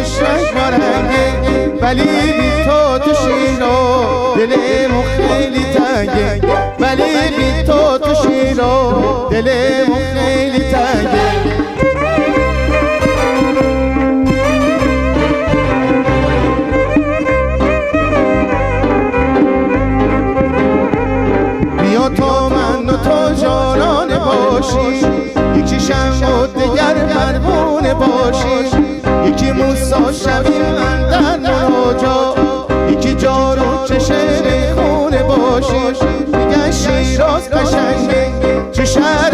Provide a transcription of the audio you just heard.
عشقش رنگ بارنگه، ولی بی تو شیرو دلمون خیلی تنگه، ولی بی تو شیرو دلمون خیلی تنگه. بیا تو من و تو جانانه باشی، یکی شمع و دگر پروانه باشی، یکی موسی شویم اندر مناجا، یکی جارو چشم خونه باشی. میگن شیراز قشنگه چه شهر